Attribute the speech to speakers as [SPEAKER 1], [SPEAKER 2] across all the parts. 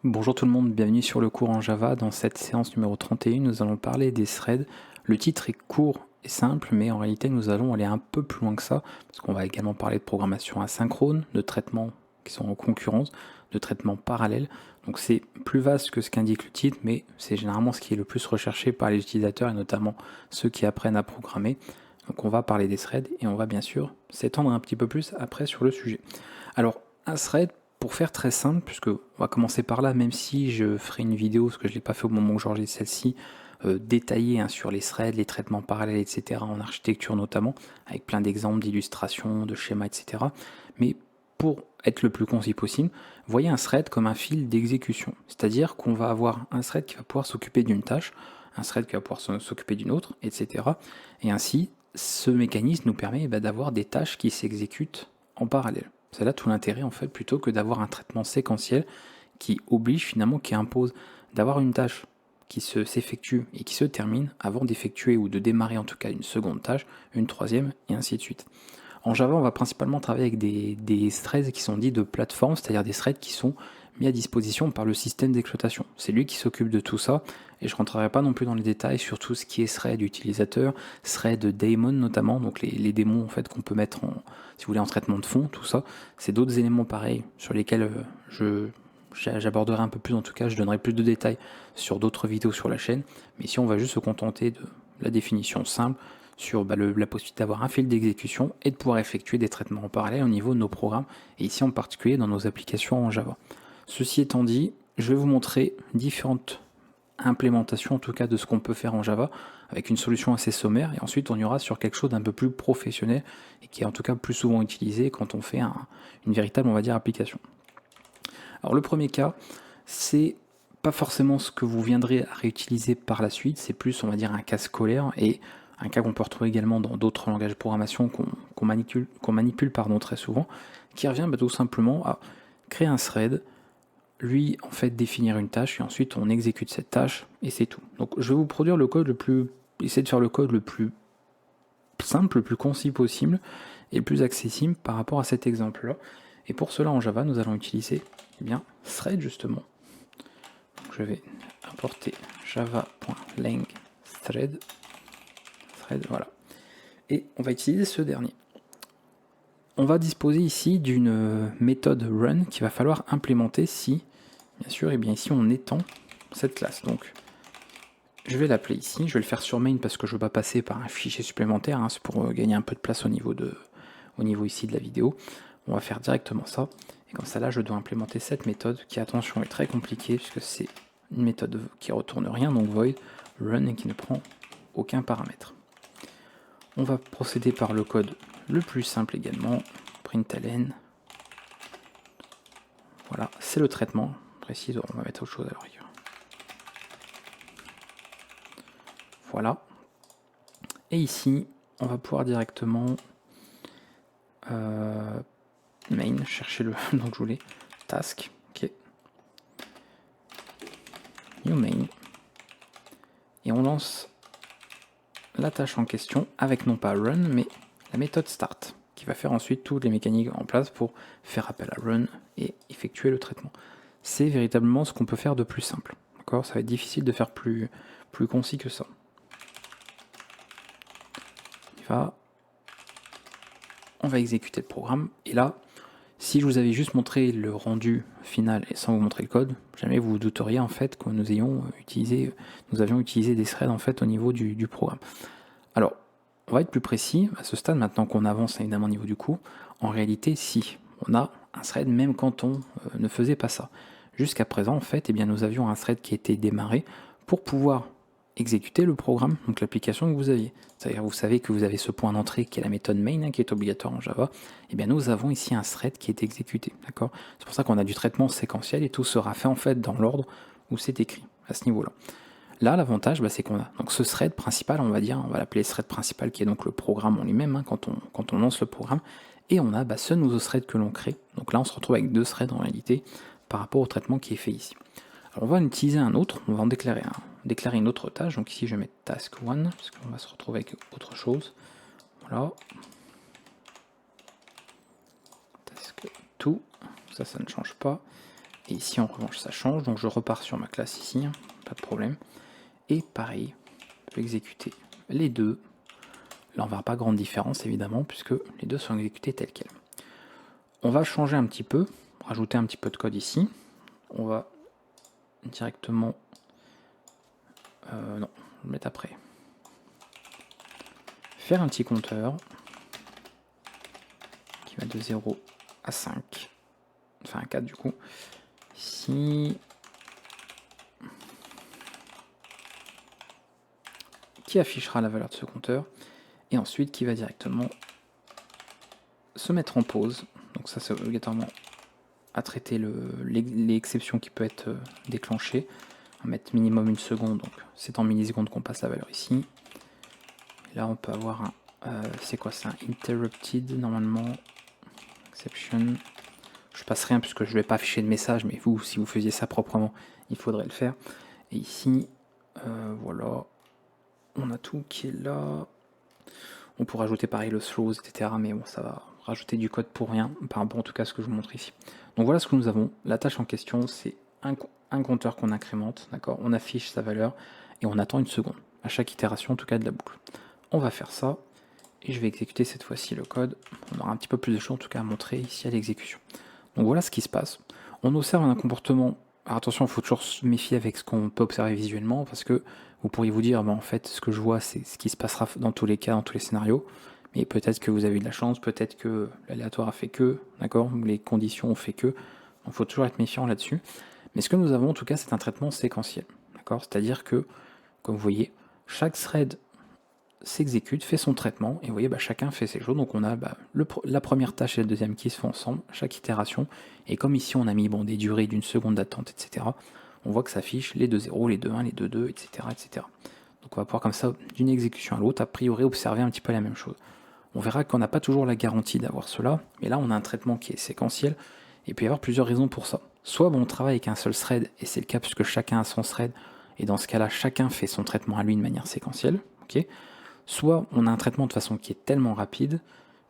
[SPEAKER 1] Bonjour tout le monde, bienvenue sur le cours en Java. Dans cette séance numéro 31, nous allons parler des threads. Le titre est court et simple, mais en réalité nous allons aller un peu plus loin que ça, parce qu'on va également parler de programmation asynchrone, de traitements qui sont en concurrence, de traitements parallèles. Donc c'est plus vaste que ce qu'indique le titre, mais c'est généralement ce qui est le plus recherché par les utilisateurs, et notamment ceux qui apprennent à programmer. Donc on va parler des threads, et on va bien sûr s'étendre un petit peu plus après sur le sujet. Alors un thread, pour faire très simple, puisque on va commencer par là, même si je ferai une vidéo, parce que je ne l'ai pas fait au moment où j'enregistre celle-ci, détaillée sur les threads, les traitements parallèles, etc., en architecture notamment, avec plein d'exemples, d'illustrations, de schémas, etc. Mais pour être le plus concis possible, voyez un thread comme un fil d'exécution. C'est-à-dire qu'on va avoir un thread qui va pouvoir s'occuper d'une tâche, un thread qui va pouvoir s'occuper d'une autre, etc. Et ainsi, ce mécanisme nous permet d'avoir des tâches qui s'exécutent en parallèle. C'est là tout l'intérêt en fait, plutôt que d'avoir un traitement séquentiel qui oblige finalement, qui impose d'avoir une tâche qui s'effectue et qui se termine avant d'effectuer ou de démarrer en tout cas une seconde tâche, une troisième et ainsi de suite. En Java, on va principalement travailler avec des threads qui sont dits de plateforme, c'est-à-dire des threads qui sont mis à disposition par le système d'exploitation. C'est lui qui s'occupe de tout ça, et je ne rentrerai pas non plus dans les détails sur tout ce qui est thread utilisateur, thread daemon notamment, donc les démons en fait qu'on peut mettre en, si vous voulez, en traitement de fond, tout ça. C'est d'autres éléments pareils sur lesquels j'aborderai un peu plus, en tout cas je donnerai plus de détails sur d'autres vidéos sur la chaîne, mais ici on va juste se contenter de la définition simple sur la possibilité d'avoir un fil d'exécution et de pouvoir effectuer des traitements en parallèle au niveau de nos programmes, et ici en particulier dans nos applications en Java. Ceci étant dit, je vais vous montrer différentes implémentations en tout cas de ce qu'on peut faire en Java avec une solution assez sommaire, et ensuite on ira sur quelque chose d'un peu plus professionnel et qui est en tout cas plus souvent utilisé quand on fait une véritable, on va dire, application. Alors le premier cas, c'est pas forcément ce que vous viendrez à réutiliser par la suite, c'est plus, on va dire, un cas scolaire et un cas qu'on peut retrouver également dans d'autres langages de programmation qu'on manipule très souvent, qui revient tout simplement à créer un thread, lui en fait définir une tâche et ensuite on exécute cette tâche et c'est tout. Donc je vais vous produire le code essayer de faire le code le plus simple, le plus concis possible et le plus accessible par rapport à cet exemple-là. Et pour cela en Java, nous allons utiliser thread justement. Donc, je vais importer java.lang thread, voilà. Et on va utiliser ce dernier. On va disposer ici d'une méthode run qu'il va falloir implémenter si, bien sûr, et bien ici on étend cette classe. Donc je vais l'appeler ici, je vais le faire sur main parce que je ne veux pas passer par un fichier supplémentaire, c'est pour gagner un peu de place au niveau ici de la vidéo. On va faire directement ça, et comme ça là je dois implémenter cette méthode qui, attention, est très compliquée puisque c'est une méthode qui retourne rien, donc void run, et qui ne prend aucun paramètre. On va procéder par le code le plus simple également, println. Voilà, c'est le traitement précis, on va mettre autre chose à l'arrière. Voilà. Et ici, on va pouvoir directement main, chercher le nom que je voulais, task, ok, new main, et on lance la tâche en question avec non pas run, mais la méthode start, qui va faire ensuite toutes les mécaniques en place pour faire appel à run et effectuer le traitement. C'est véritablement ce qu'on peut faire de plus simple. D'accord, ça va être difficile de faire plus concis que ça. On va exécuter le programme, et là, si je vous avais juste montré le rendu final et sans vous montrer le code, jamais vous vous douteriez en fait que nous avions utilisé des threads en fait au niveau du programme. Alors, on va être plus précis à ce stade, maintenant qu'on avance évidemment au niveau du cours. En réalité, si on a un thread même quand on ne faisait pas ça. Jusqu'à présent, en fait, nous avions un thread qui était démarré pour pouvoir exécuter le programme, donc l'application que vous aviez. C'est-à-dire, vous savez que vous avez ce point d'entrée qui est la méthode main, qui est obligatoire en Java. Et bien nous avons ici un thread qui est exécuté. D'accord, c'est pour ça qu'on a du traitement séquentiel et tout sera fait en fait dans l'ordre où c'est écrit à ce niveau-là. Là, l'avantage, c'est qu'on a donc ce thread principal, on va l'appeler thread principal, qui est donc le programme en lui-même, quand on lance le programme, et on a ce nouveau thread que l'on crée. Donc là, on se retrouve avec deux threads en réalité par rapport au traitement qui est fait ici. Alors on va en utiliser un autre, on va en déclarer une autre tâche. Donc ici, je vais mettre task 1, parce qu'on va se retrouver avec autre chose. Voilà. Task 2, ça ne change pas. Et ici en revanche ça change, donc je repars sur ma classe ici, hein, pas de problème. Et pareil, je peux exécuter les deux. Là on verra pas grande différence évidemment, puisque les deux sont exécutés tels quels. On va changer un petit peu, rajouter un petit peu de code ici. On va directement... non, on va le mettre après. Faire un petit compteur qui va de 0 à 5. Enfin à 4 du coup. Ici... qui affichera la valeur de ce compteur. Et ensuite qui va directement se mettre en pause. Donc ça c'est obligatoirement à traiter les exceptions qui peuvent être déclenchées. On va mettre minimum 1 seconde, donc c'est en millisecondes qu'on passe la valeur ici. Et là on peut avoir un... c'est quoi ça? Interrupted normalement. Exception. Je passe rien puisque je ne vais pas afficher de message, mais vous, si vous faisiez ça proprement, il faudrait le faire. Et ici, voilà, on a tout qui est là. On pourrait ajouter pareil le slows, etc. Mais bon, ça va rajouter du code pour rien, par rapport en tout cas à ce que je vous montre ici. Donc voilà ce que nous avons. La tâche en question, c'est un compteur qu'on incrémente, d'accord. On affiche sa valeur et on attend 1 seconde à chaque itération, en tout cas de la boucle. On va faire ça et je vais exécuter cette fois-ci le code. On aura un petit peu plus de choses en tout cas à montrer ici à l'exécution. Donc voilà ce qui se passe. On observe un comportement. Alors attention, il faut toujours se méfier avec ce qu'on peut observer visuellement, parce que vous pourriez vous dire, en fait, ce que je vois, c'est ce qui se passera dans tous les cas, dans tous les scénarios. Mais peut-être que vous avez eu de la chance, peut-être que l'aléatoire a fait que, d'accord, ou les conditions ont fait que. Donc il faut toujours être méfiant là-dessus. Mais ce que nous avons, en tout cas, c'est un traitement séquentiel, d'accord. C'est-à-dire que, comme vous voyez, chaque thread s'exécute, fait son traitement, et vous voyez, chacun fait ses choses. Donc on a la première tâche et la deuxième qui se font ensemble, chaque itération, et comme ici on a mis des durées d'une seconde d'attente, etc., on voit que ça affiche les 2 0, les 2 1, les 2 2, etc., etc. Donc on va pouvoir comme ça, d'une exécution à l'autre, a priori observer un petit peu la même chose. On verra qu'on n'a pas toujours la garantie d'avoir cela, mais là on a un traitement qui est séquentiel, et il peut y avoir plusieurs raisons pour ça. Soit on travaille avec un seul thread, et c'est le cas puisque chacun a son thread, et dans ce cas-là, chacun fait son traitement à lui de manière séquentielle, ok. Soit on a un traitement de façon qui est tellement rapide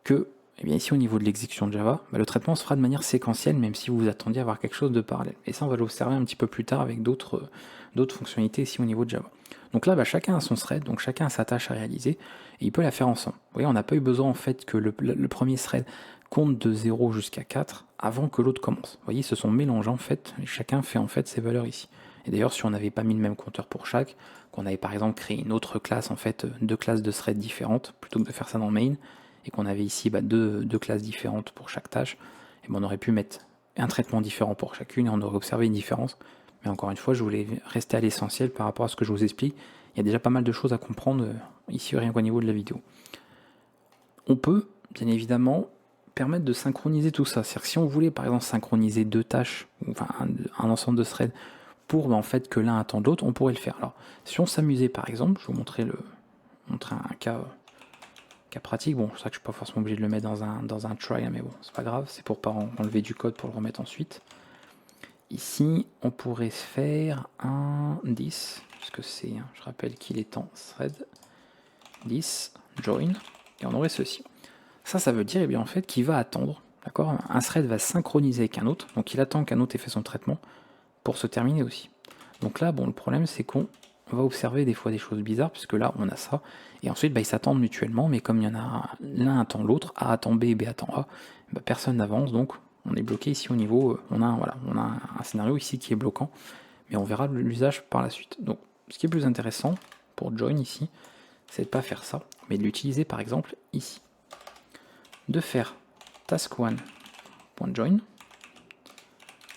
[SPEAKER 1] que, ici au niveau de l'exécution de Java, le traitement se fera de manière séquentielle, même si vous vous attendiez à avoir quelque chose de parallèle. Et ça, on va l'observer un petit peu plus tard avec d'autres fonctionnalités ici au niveau de Java. Donc là, chacun a son thread, donc chacun a sa tâche à réaliser, et il peut la faire ensemble. Vous voyez, on n'a pas eu besoin en fait que le premier thread compte de 0 jusqu'à 4 avant que l'autre commence. Vous voyez, ils se sont mélangés en fait, et chacun fait en fait ses valeurs ici. Et d'ailleurs, si on n'avait pas mis le même compteur pour chaque, qu'on avait par exemple créé une autre classe, en fait, deux classes de threads différentes, plutôt que de faire ça dans main, et qu'on avait ici deux classes différentes pour chaque tâche, et on aurait pu mettre un traitement différent pour chacune, et on aurait observé une différence. Mais encore une fois, je voulais rester à l'essentiel par rapport à ce que je vous explique. Il y a déjà pas mal de choses à comprendre ici, rien qu'au niveau de la vidéo. On peut, bien évidemment, permettre de synchroniser tout ça. C'est-à-dire que si on voulait, par exemple, synchroniser deux tâches, enfin un ensemble de threads, pour en fait que l'un attende l'autre, on pourrait le faire. Alors, si on s'amusait par exemple, je vais vous montrer un cas pratique. Bon, c'est vrai que je suis pas forcément obligé de le mettre dans un try, mais bon, c'est pas grave, c'est pour pas enlever du code pour le remettre ensuite. Ici, on pourrait faire un 10, puisque c'est, je rappelle qu'il est en thread 10 join, et on aurait ceci. Ça veut dire, en fait, qu'il va attendre, d'accord. Un thread va synchroniser avec un autre, donc il attend qu'un autre ait fait son traitement pour se terminer aussi. Donc là, le problème c'est qu'on va observer des fois des choses bizarres, puisque là on a ça, et ensuite ils s'attendent mutuellement, mais comme il y en a l'un attend l'autre, A attend B et B attend A, personne n'avance, donc on est bloqué ici au niveau, on a un scénario ici qui est bloquant, mais on verra l'usage par la suite. Donc ce qui est plus intéressant pour join ici, c'est de ne pas faire ça, mais de l'utiliser par exemple ici. De faire task1.join,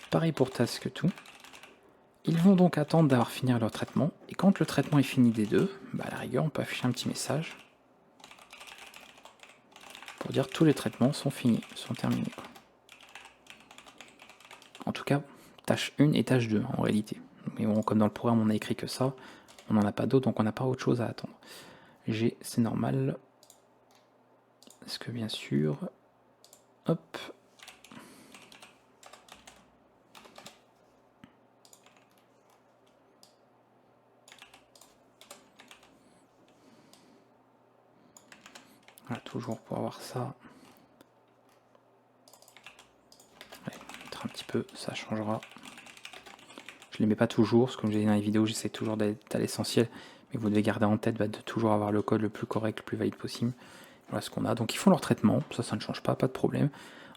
[SPEAKER 1] pareil pour task2. Ils vont donc attendre d'avoir fini leur traitement, et quand le traitement est fini des deux, à la rigueur on peut afficher un petit message pour dire tous les traitements sont finis, sont terminés. En tout cas, tâche 1 et tâche 2 en réalité. Mais bon, comme dans le programme on a écrit que ça, on n'en a pas d'autres, donc on n'a pas autre chose à attendre. G, c'est normal. Est-ce que bien sûr... Hop. Voilà, toujours pour avoir ça. Allez, mettre un petit peu, ça changera. Je ne les mets pas toujours, parce que comme je l'ai dit dans les vidéos, j'essaie toujours d'être à l'essentiel, mais vous devez garder en tête de toujours avoir le code le plus correct, le plus valide possible. Voilà ce qu'on a. Donc ils font leur traitement, ça ne change pas, pas de problème.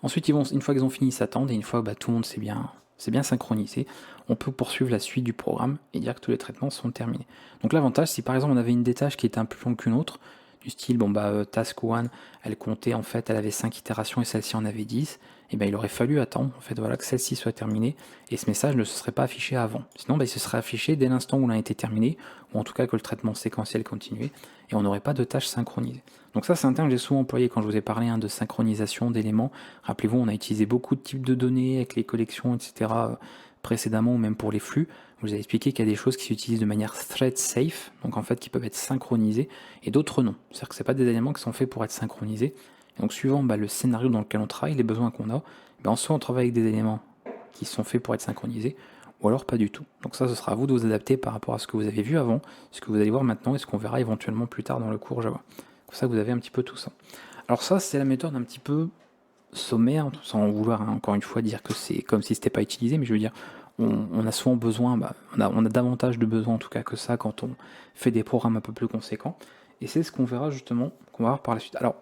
[SPEAKER 1] Ensuite, une fois qu'ils ont fini, ils s'attendent, et une fois tout le monde c'est bien synchronisé, on peut poursuivre la suite du programme et dire que tous les traitements sont terminés. Donc l'avantage, si par exemple on avait une des tâches qui était un peu plus longue qu'une autre, du style, task 1, elle comptait en fait, elle avait 5 itérations et celle-ci en avait 10, et il aurait fallu attendre en fait, voilà, que celle-ci soit terminée, et ce message ne se serait pas affiché avant. Sinon, il se serait affiché dès l'instant où l'un était terminé, ou en tout cas que le traitement séquentiel continuait, et on n'aurait pas de tâches synchronisées. Donc ça, c'est un terme que j'ai souvent employé quand je vous ai parlé de synchronisation d'éléments. Rappelez-vous, on a utilisé beaucoup de types de données avec les collections, etc. précédemment, ou même pour les flux. Je vous ai expliqué qu'il y a des choses qui s'utilisent de manière thread safe, donc en fait qui peuvent être synchronisées, et d'autres non. C'est-à-dire que ce pas des éléments qui sont faits pour être synchronisés. Et donc suivant le scénario dans lequel on travaille, les besoins qu'on a, soit on travaille avec des éléments qui sont faits pour être synchronisés, ou alors pas du tout. Donc ça, ce sera à vous de vous adapter par rapport à ce que vous avez vu avant, ce que vous allez voir maintenant, et ce qu'on verra éventuellement plus tard dans le cours Java. Comme ça, vous avez un petit peu tout ça. Alors ça, c'est la méthode un petit peu sommaire, sans vouloir encore une fois dire que c'est comme si c'était pas utilisé, mais je veux dire, on a souvent besoin, on a davantage de besoins en tout cas que ça quand on fait des programmes un peu plus conséquents, et c'est ce qu'on verra justement, qu'on va voir par la suite. Alors,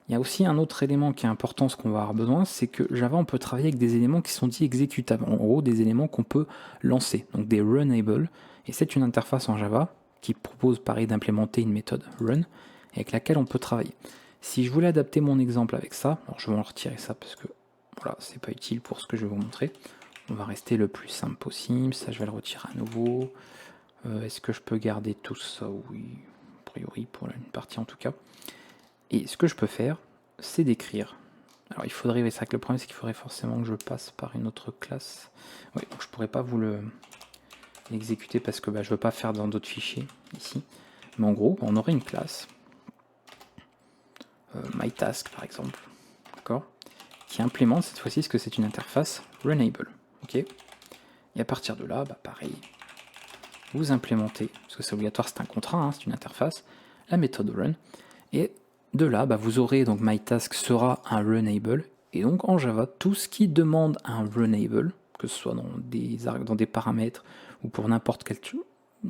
[SPEAKER 1] il y a aussi un autre élément qui est important, ce qu'on va avoir besoin, c'est que Java, on peut travailler avec des éléments qui sont dits exécutables, en gros des éléments qu'on peut lancer, donc des runable, et c'est une interface en Java qui propose pareil d'implémenter une méthode run, avec laquelle on peut travailler. Si je voulais adapter mon exemple avec ça, alors je vais en retirer ça parce que voilà, c'est pas utile pour ce que je vais vous montrer. On va rester le plus simple possible, ça je vais le retirer à nouveau. Est-ce que je peux garder tout ça? Oui, a priori pour une partie en tout cas. Et ce que je peux faire, c'est d'écrire. Alors il faudrait, c'est vrai que le problème c'est qu'il faudrait forcément que je passe par une autre classe. Oui, donc je pourrais pas vous l'exécuter parce que je veux pas faire dans d'autres fichiers ici. Mais en gros, on aurait une classe, myTask par exemple, d'accord, qui implémente cette fois-ci ce que c'est une interface runable. Ok. Et à partir de là, pareil, vous implémentez, parce que c'est obligatoire, c'est un contrat, c'est une interface, la méthode run, et de là, vous aurez, donc myTask sera un runable, et donc en Java, tout ce qui demande un runable, que ce soit dans des paramètres ou pour n'importe quelle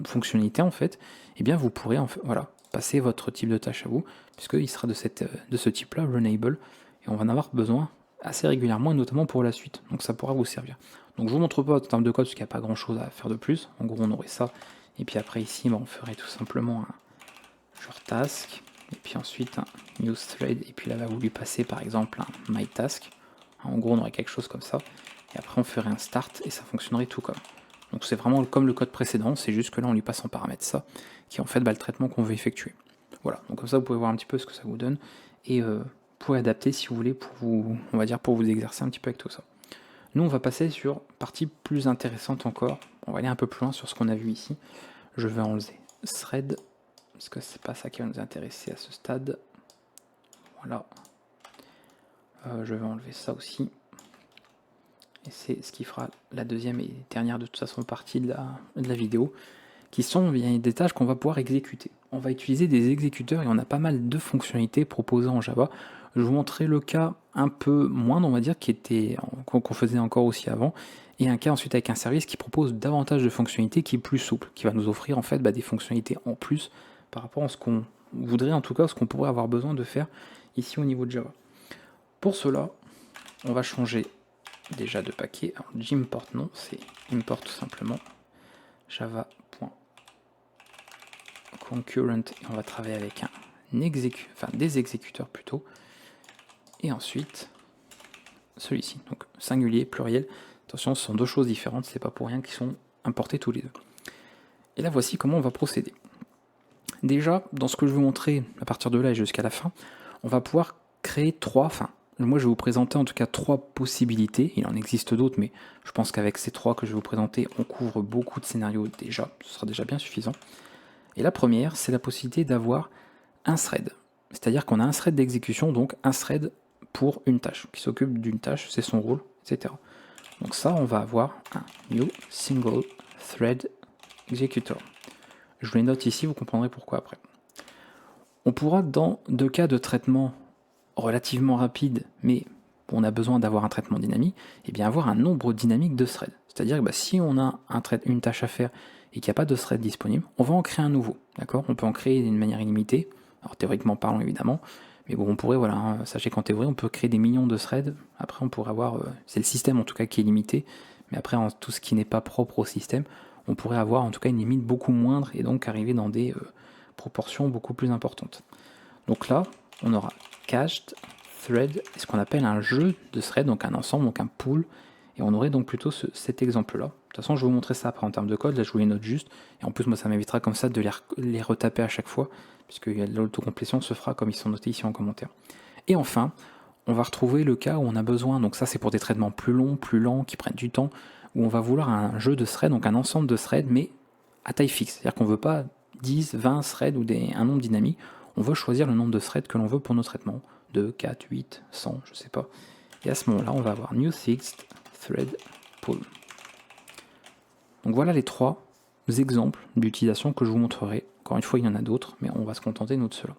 [SPEAKER 1] fonctionnalité en fait, et bien vous pourrez passer votre type de tâche à vous, puisqu'il sera de ce type-là, runable, et on va en avoir besoin assez régulièrement, et notamment pour la suite, donc ça pourra vous servir. Donc je vous montre pas en termes de code, parce qu'il n'y a pas grand-chose à faire de plus, en gros on aurait ça, et puis après ici, on ferait tout simplement un genre task, et puis ensuite un new thread, et puis là va vous lui passer par exemple un myTask, en gros on aurait quelque chose comme ça, et après on ferait un start, et ça fonctionnerait tout comme. Donc c'est vraiment comme le code précédent, c'est juste que là on lui passe en paramètre ça, qui est en fait le traitement qu'on veut effectuer. Voilà, donc comme ça vous pouvez voir un petit peu ce que ça vous donne, et vous pouvez adapter si vous voulez pour vous, on va dire pour vous exercer un petit peu avec tout ça. Nous on va passer sur partie plus intéressante encore, on va aller un peu plus loin sur ce qu'on a vu ici. Je vais enlever thread, parce que c'est pas ça qui va nous intéresser à ce stade. Voilà. Je vais enlever ça aussi. Et c'est ce qui fera la deuxième et dernière de toute façon partie de la vidéo, qui sont des tâches qu'on va pouvoir exécuter. On va utiliser des exécuteurs et on a pas mal de fonctionnalités proposées en Java. Je vous montrerai le cas un peu moindre, on va dire, qu'on faisait encore aussi avant, et un cas ensuite avec un service qui propose davantage de fonctionnalités, qui est plus souple, qui va nous offrir en fait des fonctionnalités en plus par rapport à ce qu'on voudrait, en tout cas ce qu'on pourrait avoir besoin de faire ici au niveau de Java. Pour cela, on va changer déjà de paquet. Alors jimport non, c'est import tout simplement java.concurrent, et on va travailler avec des exécuteurs plutôt, et ensuite celui-ci, donc singulier, pluriel. Attention, ce sont deux choses différentes, c'est pas pour rien qu'ils sont importés tous les deux. Et là voici comment on va procéder. Déjà, dans ce que je vais vous montrer à partir de là et jusqu'à la fin, on va pouvoir créer moi je vais vous présenter en tout cas 3 possibilités, il en existe d'autres, mais je pense qu'avec ces 3 que je vais vous présenter, on couvre beaucoup de scénarios déjà, ce sera déjà bien suffisant. Et la première, c'est la possibilité d'avoir un thread, c'est-à-dire qu'on a un thread d'exécution, donc un thread pour une tâche, qui s'occupe d'une tâche, c'est son rôle, etc. Donc ça, on va avoir un new single thread executor. Je vous les note ici, vous comprendrez pourquoi après. On pourra, dans 2 cas de traitement relativement rapide, mais on a besoin d'avoir un traitement dynamique, et bien avoir un nombre dynamique de threads. C'est-à-dire que si on a une tâche à faire et qu'il n'y a pas de thread disponible, on va en créer un nouveau, d'accord? On peut en créer d'une manière illimitée, alors théoriquement parlant évidemment, mais bon, on pourrait, voilà, sachez qu'en théorie, on peut créer des millions de threads, après on pourrait avoir, c'est le système en tout cas qui est limité, mais après, en tout ce qui n'est pas propre au système, on pourrait avoir en tout cas une limite beaucoup moindre et donc arriver dans des proportions beaucoup plus importantes. Donc là, on aura cached thread, ce qu'on appelle un jeu de thread, donc un ensemble, donc un pool, et on aurait donc plutôt cet exemple-là. De toute façon, je vais vous montrer ça après en termes de code, là je vous les note juste, et en plus moi ça m'évitera comme ça de les retaper à chaque fois, puisque l'autocomplétion se fera comme ils sont notés ici en commentaire. Et enfin, on va retrouver le cas où on a besoin, donc ça c'est pour des traitements plus longs, plus lents, qui prennent du temps, où on va vouloir un jeu de threads, donc un ensemble de threads, mais à taille fixe. C'est-à-dire qu'on ne veut pas 10, 20 threads ou un nombre dynamique, on veut choisir le nombre de threads que l'on veut pour nos traitements, 2, 4, 8, 100, je sais pas. Et à ce moment-là, on va avoir New Fixed Thread Pool. Donc voilà les 3 exemples d'utilisation que je vous montrerai. Encore une fois, il y en a d'autres, mais on va se contenter nous de ceux-là.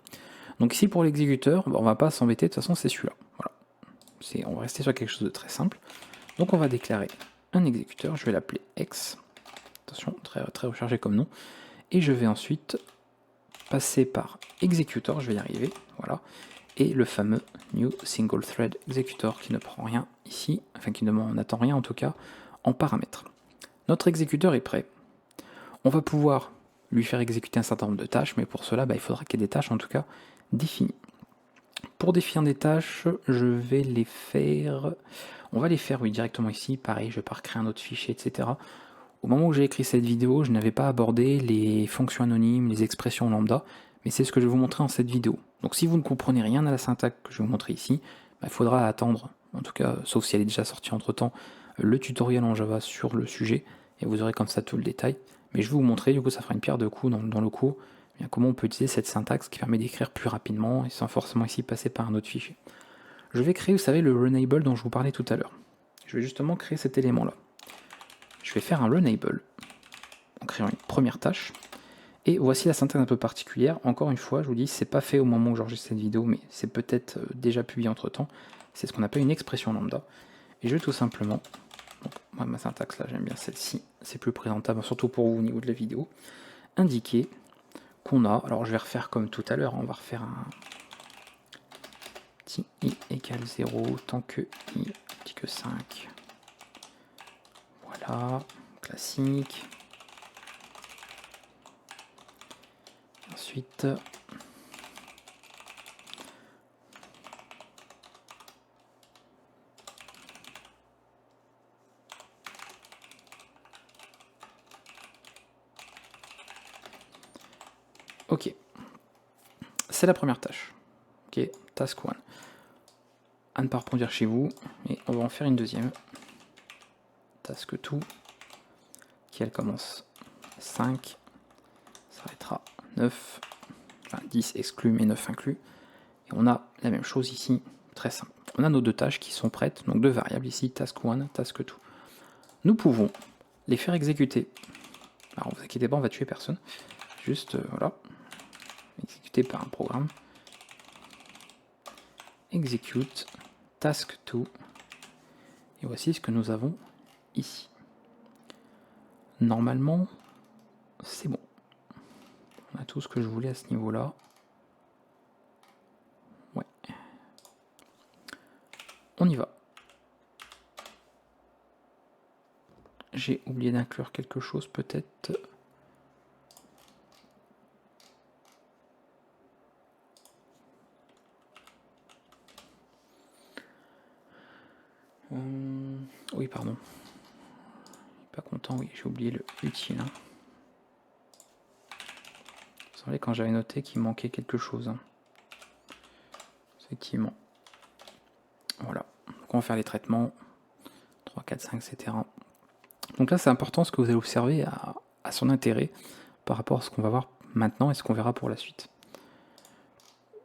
[SPEAKER 1] Donc ici pour l'exécuteur, on va pas s'embêter, de toute façon c'est celui-là. Voilà. On va rester sur quelque chose de très simple. Donc on va déclarer un exécuteur, je vais l'appeler X. Attention, très, très rechargé comme nom. Et je vais ensuite passer par exécuteur, je vais y arriver, voilà. Et le fameux new single thread executor qui ne prend rien ici, enfin qui n'attend rien en tout cas, en paramètres. Notre exécuteur est prêt. On va pouvoir lui faire exécuter un certain nombre de tâches, mais pour cela, il faudra qu'il y ait des tâches en tout cas définies. Pour définir des tâches, je vais les faire... On va les faire, oui, directement ici. Pareil, je vais pas recréer un autre fichier, etc. Au moment où j'ai écrit cette vidéo, je n'avais pas abordé les fonctions anonymes, les expressions lambda, mais c'est ce que je vais vous montrer dans cette vidéo. Donc si vous ne comprenez rien à la syntaxe que je vais vous montrer ici, il faudra attendre, en tout cas, sauf si elle est déjà sortie entre-temps, le tutoriel en Java sur le sujet, et vous aurez comme ça tout le détail. Mais je vais vous montrer, du coup ça fera une pierre de coups dans le cours, comment on peut utiliser cette syntaxe qui permet d'écrire plus rapidement, et sans forcément ici passer par un autre fichier. Je vais créer, vous savez, le runable dont je vous parlais tout à l'heure. Je vais justement créer cet élément-là. Je vais faire un runable en créant une première tâche. Et voici la syntaxe un peu particulière. Encore une fois, je vous dis, c'est pas fait au moment où j'enregistre cette vidéo, mais c'est peut-être déjà publié entre temps. C'est ce qu'on appelle une expression lambda. Et je vais tout simplement, donc moi, ma syntaxe là, j'aime bien celle-ci, c'est plus présentable, surtout pour vous au niveau de la vidéo, indiquer qu'on a, alors je vais refaire comme tout à l'heure, on va refaire un petit i égale 0, tant que i petit que 5. Voilà, classique. Ensuite, ok, c'est la première tâche. Ok, task 1. À ne pas reproduire chez vous, et on va en faire une deuxième. Task 2, qui elle commence 5, s'arrêtera 9, enfin 10 exclus mais 9 inclus. Et on a la même chose ici, très simple. On a nos deux tâches qui sont prêtes, donc deux variables ici, task 1, task 2. Nous pouvons les faire exécuter. Alors vous inquiétez pas, on va tuer personne. Juste, voilà, exécuter par un programme. Execute, task 2. Et voici ce que nous avons ici. Normalement, c'est bon. On a tout ce que je voulais à ce niveau-là. Ouais. On y va. J'ai oublié d'inclure quelque chose peut-être. Oui, pardon. Pas content, oui, j'ai oublié le utile. Vous savez, quand j'avais noté qu'il manquait quelque chose. Effectivement. Voilà. Donc on va faire les traitements. 3, 4, 5, etc. Donc là, c'est important ce que vous allez observer à son intérêt par rapport à ce qu'on va voir maintenant et ce qu'on verra pour la suite.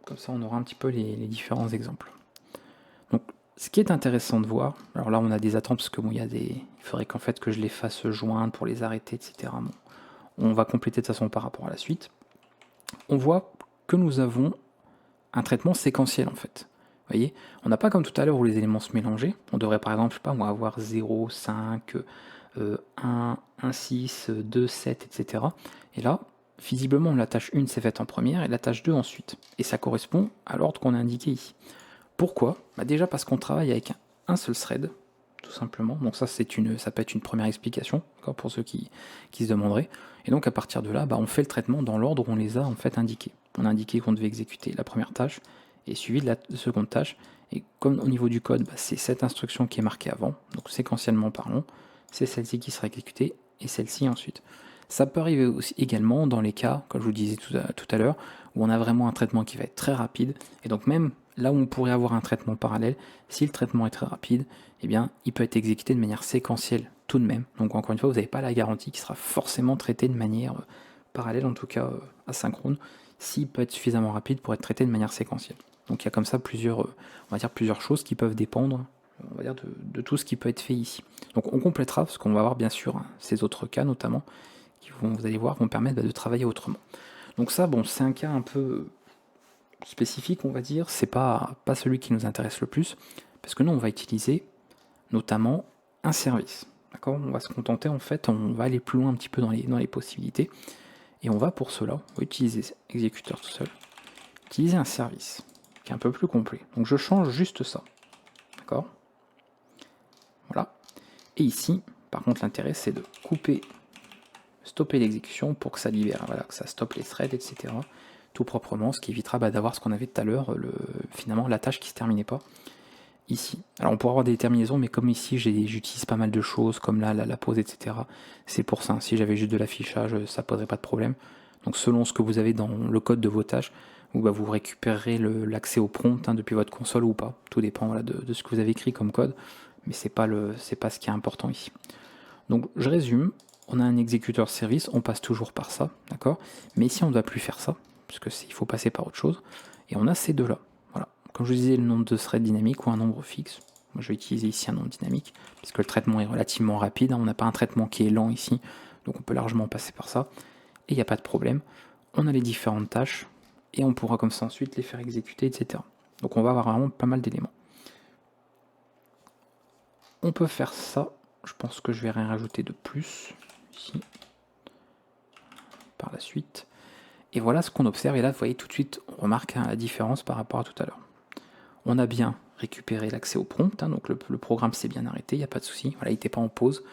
[SPEAKER 1] Comme ça, on aura un petit peu les différents exemples. Donc, ce qui est intéressant de voir, alors là, on a des attentes parce que bon, il faudrait qu'en fait que je les fasse joindre pour les arrêter, etc. Bon, on va compléter de toute façon par rapport à la suite. On voit que nous avons un traitement séquentiel en fait. Vous voyez, on n'a pas comme tout à l'heure où les éléments se mélangeaient. On devrait par exemple, je sais pas moi, avoir 0, 5, 1, 6, 2, 7, etc. Et là, visiblement, la tâche 1 s'est faite en première et la tâche 2 ensuite. Et ça correspond à l'ordre qu'on a indiqué ici. Pourquoi? Déjà parce qu'on travaille avec un seul thread, tout simplement. Donc ça, ça peut être une première explication, pour ceux qui se demanderaient. Et donc à partir de là, on fait le traitement dans l'ordre où on les a en fait indiqués. On a indiqué qu'on devait exécuter la première tâche et suivi de la seconde tâche. Et comme au niveau du code, c'est cette instruction qui est marquée avant, donc séquentiellement parlant, c'est celle-ci qui sera exécutée et celle-ci ensuite. Ça peut arriver aussi également dans les cas, comme je vous disais tout à l'heure, où on a vraiment un traitement qui va être très rapide, et donc même là où on pourrait avoir un traitement parallèle, si le traitement est très rapide, il peut être exécuté de manière séquentielle tout de même. Donc encore une fois, vous n'avez pas la garantie qu'il sera forcément traité de manière parallèle, en tout cas asynchrone, s'il peut être suffisamment rapide pour être traité de manière séquentielle. Donc il y a comme ça plusieurs choses qui peuvent dépendre, de tout ce qui peut être fait ici. Donc on complétera, parce qu'on va voir bien sûr ces autres cas notamment, qui vous allez voir, vont permettre de travailler autrement. Donc ça, c'est un cas un peu spécifique, on va dire, c'est pas celui qui nous intéresse le plus, parce que nous on va utiliser notamment un service. D'accord? On va se contenter, en fait, on va aller plus loin un petit peu dans les possibilités, et on va pour cela, on va utiliser exécuteur tout seul, utiliser un service qui est un peu plus complet. Donc je change juste ça. D'accord? Voilà. Et ici, par contre, l'intérêt c'est de stopper l'exécution pour que ça libère, que ça stoppe les threads, etc. Tout proprement, ce qui évitera d'avoir ce qu'on avait tout à l'heure, finalement la tâche qui se terminait pas. Ici. Alors on pourra avoir des terminaisons, mais comme ici j'utilise pas mal de choses, comme là, la pause, etc. C'est pour ça, si j'avais juste de l'affichage, ça poserait pas de problème. Donc selon ce que vous avez dans le code de vos tâches, vous récupérerez l'accès au prompt depuis votre console ou pas. Tout dépend de ce que vous avez écrit comme code, mais c'est pas ce qui est important ici. Donc je résume, on a un exécuteur service, on passe toujours par ça, d'accord? Mais ici on ne doit plus faire ça, parce qu'il faut passer par autre chose, et on a ces deux-là. Voilà. Comme je vous disais, le nombre de threads dynamique ou un nombre fixe. Moi je vais utiliser ici un nombre dynamique, puisque le traitement est relativement rapide, on n'a pas un traitement qui est lent ici, donc on peut largement passer par ça, et il n'y a pas de problème. On a les différentes tâches, et on pourra comme ça ensuite les faire exécuter, etc. Donc on va avoir vraiment pas mal d'éléments. On peut faire ça. Je pense que je vais rien rajouter de plus ici par la suite. Et voilà ce qu'on observe. Et là, vous voyez tout de suite, on remarque la différence par rapport à tout à l'heure. On a bien récupéré l'accès au prompt, donc le programme s'est bien arrêté, il n'y a pas de souci. Voilà, il n'était pas en pause.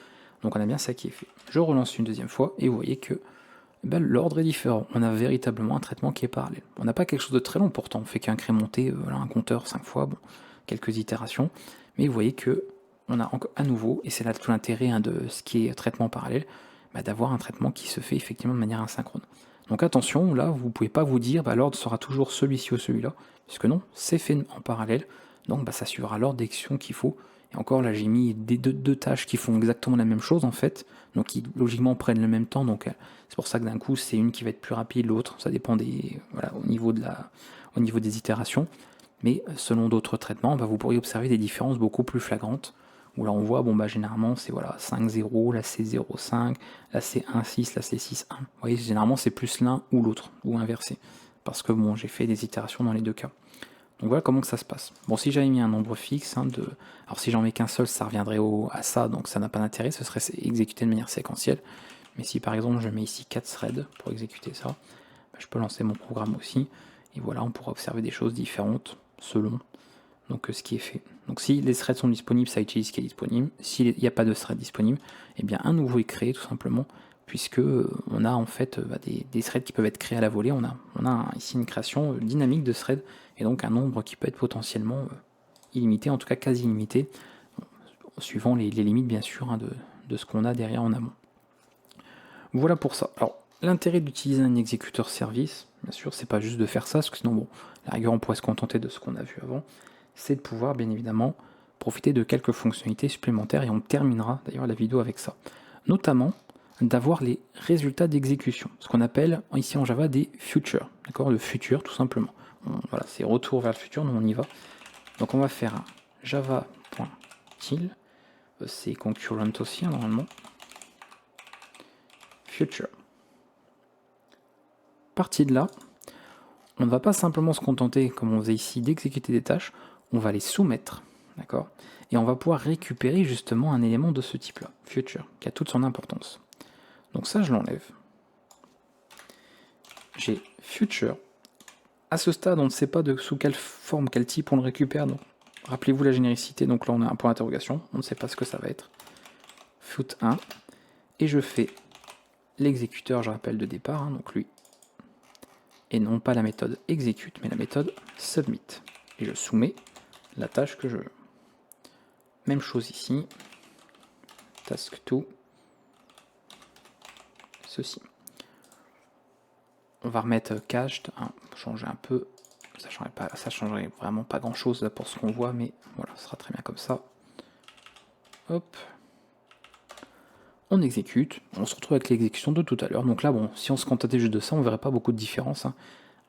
[SPEAKER 1] Donc on a bien ça qui est fait. Je relance une deuxième fois et vous voyez que l'ordre est différent. On a véritablement un traitement qui est parallèle. On n'a pas quelque chose de très long pourtant. On fait qu'incrémenter un compteur 5 fois, quelques itérations. Mais vous voyez que on a à nouveau, et c'est là tout l'intérêt de ce qui est traitement parallèle, d'avoir un traitement qui se fait effectivement de manière asynchrone. Donc attention, là, vous ne pouvez pas vous dire l'ordre sera toujours celui-ci ou celui-là, puisque non, c'est fait en parallèle, donc ça suivra l'ordre d'exécution qu'il faut. Et encore là, j'ai mis deux tâches qui font exactement la même chose en fait, donc qui logiquement prennent le même temps, donc c'est pour ça que d'un coup, c'est une qui va être plus rapide, l'autre, ça dépend au niveau des itérations. Mais selon d'autres traitements, vous pourriez observer des différences beaucoup plus flagrantes, où là on voit, généralement c'est 5-0, là c'est 0-5, là c'est 1-6, là c'est 6-1. Vous voyez, généralement c'est plus l'un ou l'autre, ou inversé. Parce que j'ai fait des itérations dans les deux cas. Donc voilà comment que ça se passe. Si j'avais mis un nombre fixe, alors si j'en mets qu'un seul, ça reviendrait à ça, donc ça n'a pas d'intérêt, ce serait exécuté de manière séquentielle. Mais si par exemple je mets ici 4 threads pour exécuter ça, je peux lancer mon programme aussi, et voilà, on pourra observer des choses différentes selon ce qui est fait. Donc si les threads sont disponibles, ça utilise ce qui est disponible. S'il n'y a pas de thread disponible, un nouveau est créé tout simplement, puisque on a en fait des threads qui peuvent être créés à la volée. On a ici une création dynamique de threads, et donc un nombre qui peut être potentiellement illimité, en tout cas quasi illimité, suivant les limites bien sûr de ce qu'on a derrière en amont. Voilà pour ça. Alors l'intérêt d'utiliser un exécuteur service, bien sûr, c'est pas juste de faire ça, parce que sinon, la rigueur, on pourrait se contenter de ce qu'on a vu avant, c'est de pouvoir, bien évidemment, profiter de quelques fonctionnalités supplémentaires, et on terminera d'ailleurs la vidéo avec ça. Notamment, d'avoir les résultats d'exécution, ce qu'on appelle ici en Java des futures, d'accord, le futur tout simplement. Voilà, c'est retour vers le futur, nous on y va. Donc on va faire un java.til, c'est concurrent aussi normalement, future. Partie de là, on ne va pas simplement se contenter, comme on faisait ici, d'exécuter des tâches, on va les soumettre, d'accord? Et on va pouvoir récupérer justement un élément de ce type-là, future, qui a toute son importance. Donc ça, je l'enlève. J'ai future. À ce stade, on ne sait pas sous quelle forme, quel type on le récupère. Donc, rappelez-vous la généricité, donc là on a un point d'interrogation, on ne sait pas ce que ça va être. Foot 1, et je fais l'exécuteur, je rappelle, de départ, hein, donc lui, et non pas la méthode execute, mais la méthode submit. Et je soumets la tâche que je veux. Même chose ici, task2, ceci. On va remettre cached, hein, pour changer un peu, ça changerait vraiment pas grand chose là pour ce qu'on voit, mais voilà, ce sera très bien comme ça. Hop. On exécute, on se retrouve avec l'exécution de tout à l'heure. Donc là, bon, si on se contentait juste de ça, on verrait pas beaucoup de différence hein,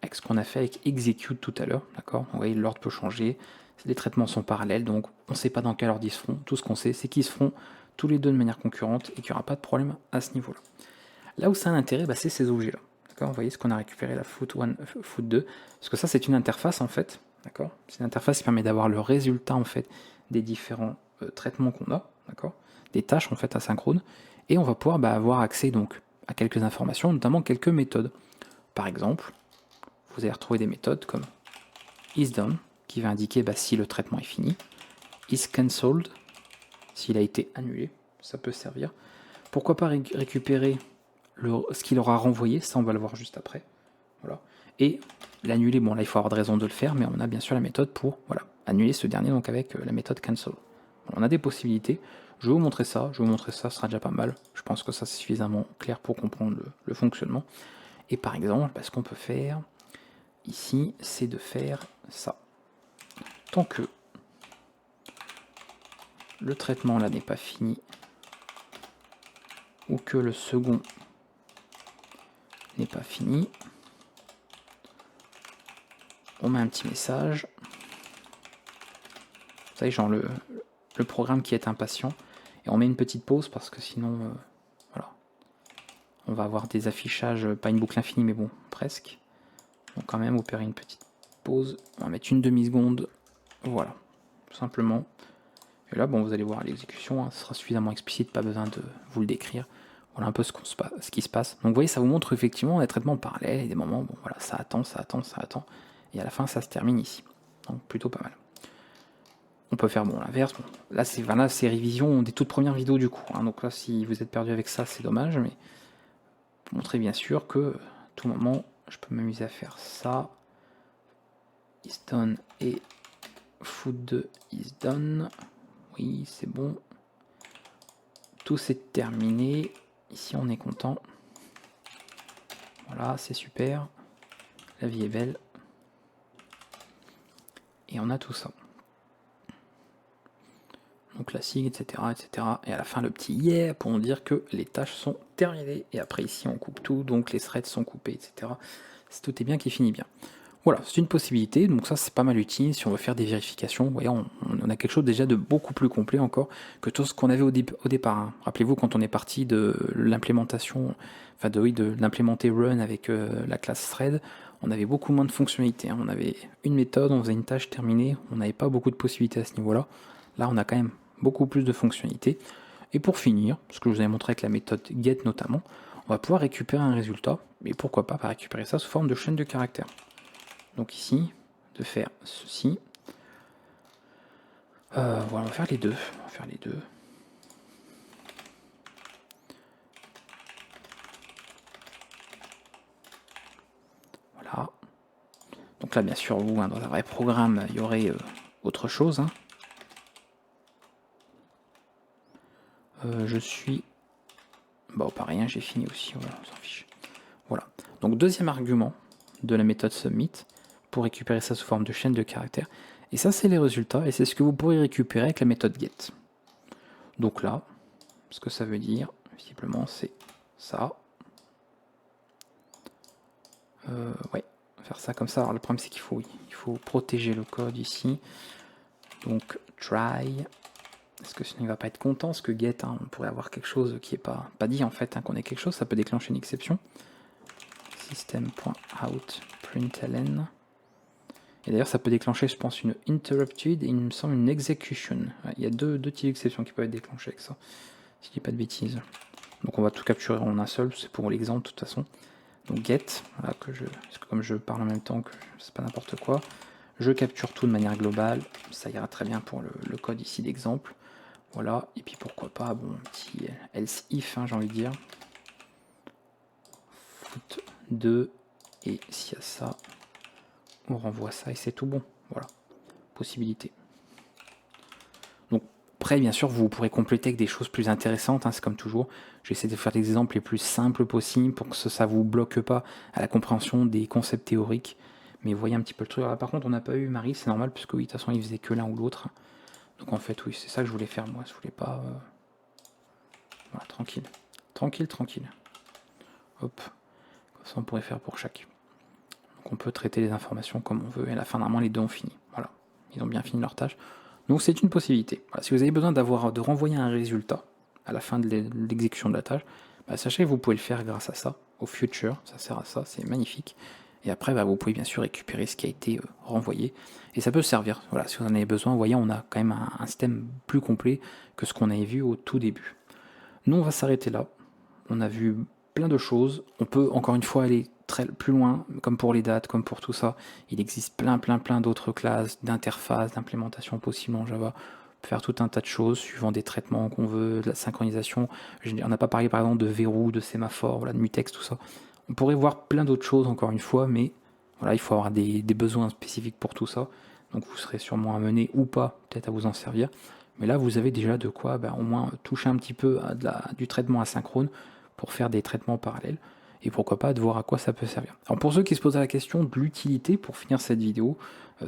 [SPEAKER 1] avec ce qu'on a fait avec execute tout à l'heure, d'accord? Vous voyez, l'ordre peut changer, les traitements sont parallèles, donc on ne sait pas dans quel ordre ils se feront. Tout ce qu'on sait, c'est qu'ils se feront tous les deux de manière concurrente et qu'il n'y aura pas de problème à ce niveau-là. Là où ça a un intérêt, bah, c'est ces objets-là. D'accord? Vous voyez ce qu'on a récupéré, la foot 1, foot 2, parce que ça, c'est une interface en fait. D'accord? C'est une interface qui permet d'avoir le résultat en fait des différents traitements qu'on a, d'accord? Des tâches en fait asynchrones, et on va pouvoir avoir accès donc à quelques informations, notamment quelques méthodes. Par exemple, vous allez retrouver des méthodes comme isDone, qui va indiquer si le traitement est fini, isCancelled, s'il a été annulé, ça peut servir. Pourquoi pas récupérer ce qu'il aura renvoyé, ça on va le voir juste après. Voilà. Et l'annuler, bon là il faut avoir de raison de le faire, mais on a bien sûr la méthode pour annuler ce dernier, donc avec la méthode cancel. On a des possibilités, je vais vous montrer ça, ce sera déjà pas mal, je pense que ça c'est suffisamment clair pour comprendre le fonctionnement. Et par exemple, ce qu'on peut faire ici, c'est de faire ça. Tant que le traitement là n'est pas fini, ou que le second n'est pas fini, on met un petit message. Vous savez, genre le programme qui est impatient, et on met une petite pause parce que sinon, voilà, on va avoir des affichages, pas une boucle infinie, mais bon, presque. Donc quand même, opérer une petite pause. On va mettre une demi-seconde, voilà, tout simplement. Et là, bon, vous allez voir l'exécution, hein, ce sera suffisamment explicite, pas besoin de vous le décrire. Voilà un peu ce qui se passe. Donc vous voyez, ça vous montre effectivement des traitements parallèles et des moments, bon voilà, ça attend, et à la fin ça se termine ici. Donc plutôt pas mal. On peut faire l'inverse. Bon, là c'est révision des toutes premières vidéos du coup. Hein, donc là, si vous êtes perdu avec ça, c'est dommage, mais pour montrer bien sûr que à tout moment, je peux m'amuser à faire ça. isDone et foot2 isDone. Oui, c'est bon. Tout c'est terminé. Ici, on est content. Voilà, c'est super. La vie est belle. Et on a tout ça. Donc classique, etc., etc. Et à la fin, le petit yeah pour nous dire que les tâches sont terminées. Et après, ici, on coupe tout. Donc les threads sont coupés, etc. Tout est bien qui finit bien. Voilà, c'est une possibilité, donc ça c'est pas mal utile si on veut faire des vérifications. Vous voyez, on a quelque chose déjà de beaucoup plus complet encore que tout ce qu'on avait au départ. Hein. Rappelez-vous quand on est parti de l'implémentation, enfin de l'implémenter run avec la classe thread, on avait beaucoup moins de fonctionnalités. Hein. On avait une méthode, on faisait une tâche terminée, on n'avait pas beaucoup de possibilités à ce niveau-là. Là, on a quand même beaucoup plus de fonctionnalités. Et pour finir, ce que je vous avais montré avec la méthode get notamment, on va pouvoir récupérer un résultat, et pourquoi pas récupérer ça sous forme de chaîne de caractères. Donc ici, de faire ceci. Voilà, on va faire les deux. Voilà. Donc là, bien sûr, vous, dans un vrai programme, il y aurait autre chose. Hein. Je suis... Bon, pas rien, j'ai fini aussi, voilà, on s'en fiche. Voilà. Donc deuxième argument de la méthode submit, pour récupérer ça sous forme de chaîne de caractères. Et ça, c'est les résultats, et c'est ce que vous pourrez récupérer avec la méthode get. Donc là, ce que ça veut dire, visiblement, c'est ça. Ouais, faire ça comme ça. Alors le problème, c'est qu'il faut protéger le code ici. Donc try, parce que sinon il va pas être content, parce que get, hein, on pourrait avoir quelque chose qui est pas dit en fait, hein, qu'on ait quelque chose, ça peut déclencher une exception. System.out println. Et d'ailleurs, ça peut déclencher, je pense, une interrupted et il me semble une execution. Ouais, il y a deux petites exceptions qui peuvent être déclenchées avec ça, si je dis pas de bêtises. Donc on va tout capturer en un seul, c'est pour l'exemple de toute façon. Donc get, voilà, parce que comme je parle en même temps que c'est pas n'importe quoi, je capture tout de manière globale, ça ira très bien pour le code ici d'exemple. Voilà, et puis pourquoi pas, bon, un petit else if, hein, j'ai envie de dire. Foot 2, et s'il y a ça, on renvoie ça et c'est tout bon. Voilà, possibilité. Donc après, bien sûr, vous pourrez compléter avec des choses plus intéressantes, hein, c'est comme toujours. J'essaie de faire des exemples les plus simples possibles pour que ça ne vous bloque pas à la compréhension des concepts théoriques. Mais vous voyez un petit peu le truc. Alors, par contre, on n'a pas eu Marie, c'est normal, puisque oui, de toute façon, il faisait que l'un ou l'autre. Donc en fait, oui, c'est ça que je voulais faire moi. Je voulais pas. Voilà, tranquille. Tranquille, tranquille. Hop. Comme ça, on pourrait faire pour chaque. Donc on peut traiter les informations comme on veut. Et à la fin, normalement, les deux ont fini. Voilà. Ils ont bien fini leur tâche. Donc c'est une possibilité. Voilà, si vous avez besoin de renvoyer un résultat à la fin de l'exécution de la tâche, bah, sachez que vous pouvez le faire grâce à ça, au future, ça sert à ça, c'est magnifique. Et après, bah, vous pouvez bien sûr récupérer ce qui a été renvoyé. Et ça peut servir. Voilà, si vous en avez besoin, vous voyez, on a quand même un système plus complet que ce qu'on avait vu au tout début. Nous, on va s'arrêter là. On a vu plein de choses. On peut encore une fois aller plus loin, comme pour les dates, comme pour tout ça. Il existe plein d'autres classes, d'interfaces, d'implémentation possibles en Java. On peut faire tout un tas de choses suivant des traitements qu'on veut, de la synchronisation. On n'a pas parlé par exemple de verrou, de sémaphore, voilà, de mutex, tout ça. On pourrait voir plein d'autres choses encore une fois, mais voilà, il faut avoir des besoins spécifiques pour tout ça. Donc vous serez sûrement amené ou pas peut-être à vous en servir. Mais là, vous avez déjà de quoi au moins toucher un petit peu à du traitement asynchrone pour faire des traitements parallèles. Et pourquoi pas de voir à quoi ça peut servir. Alors pour ceux qui se posent la question de l'utilité pour finir cette vidéo,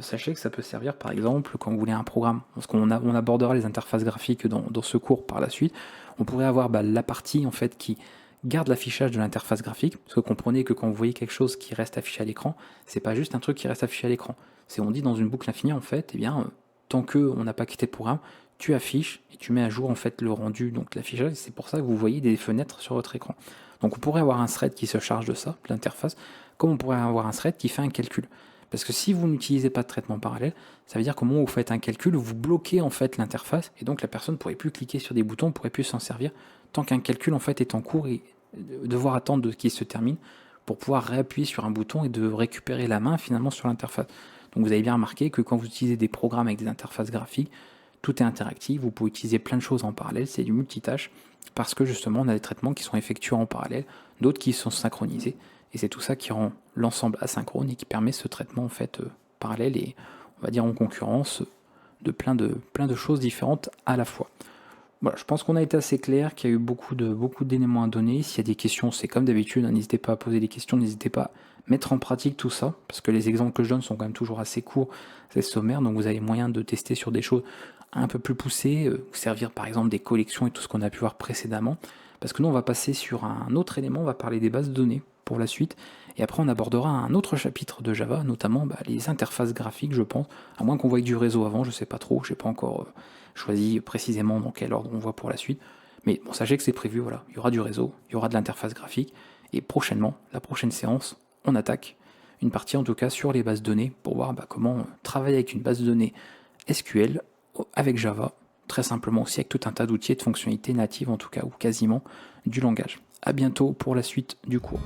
[SPEAKER 1] sachez que ça peut servir par exemple quand vous voulez un programme. Parce qu'on abordera les interfaces graphiques dans ce cours par la suite. On pourrait avoir la partie en fait qui garde l'affichage de l'interface graphique, parce que comprenez que quand vous voyez quelque chose qui reste affiché à l'écran, c'est pas juste un truc qui reste affiché à l'écran. C'est on dit dans une boucle infinie en fait, eh bien tant qu'on n'a pas quitté le programme, tu affiches et tu mets à jour en fait le rendu, donc l'affichage, et c'est pour ça que vous voyez des fenêtres sur votre écran. Donc on pourrait avoir un thread qui se charge de ça, de l'interface, comme on pourrait avoir un thread qui fait un calcul. Parce que si vous n'utilisez pas de traitement parallèle, ça veut dire qu'au moment où vous faites un calcul, vous bloquez en fait l'interface, et donc la personne ne pourrait plus cliquer sur des boutons, ne pourrait plus s'en servir, tant qu'un calcul en fait est en cours et devoir attendre qu'il se termine pour pouvoir réappuyer sur un bouton et de récupérer la main finalement sur l'interface. Donc vous avez bien remarqué que quand vous utilisez des programmes avec des interfaces graphiques, tout est interactif, vous pouvez utiliser plein de choses en parallèle, c'est du multitâche, parce que justement on a des traitements qui sont effectués en parallèle, d'autres qui sont synchronisés, et c'est tout ça qui rend l'ensemble asynchrone et qui permet ce traitement en fait parallèle et on va dire en concurrence de plein de choses différentes à la fois. Voilà, je pense qu'on a été assez clair, qu'il y a eu beaucoup d'éléments à donner. S'il y a des questions, c'est comme d'habitude, n'hésitez pas à poser des questions, n'hésitez pas à mettre en pratique tout ça, parce que les exemples que je donne sont quand même toujours assez courts, assez sommaires, donc vous avez moyen de tester sur des choses un peu plus poussées, servir par exemple des collections et tout ce qu'on a pu voir précédemment, parce que nous on va passer sur un autre élément, on va parler des bases de données pour la suite, et après on abordera un autre chapitre de Java, notamment les interfaces graphiques, je pense, à moins qu'on voie du réseau avant, je sais pas trop, je sais pas encore choisi précisément dans quel ordre on voit pour la suite, mais bon, sachez que c'est prévu, voilà, il y aura du réseau, il y aura de l'interface graphique, et prochainement, la prochaine séance, on attaque une partie en tout cas sur les bases de données, pour voir comment travailler avec une base de données SQL avec Java, très simplement aussi avec tout un tas d'outils et de fonctionnalités natives en tout cas, ou quasiment, du langage. A bientôt pour la suite du cours.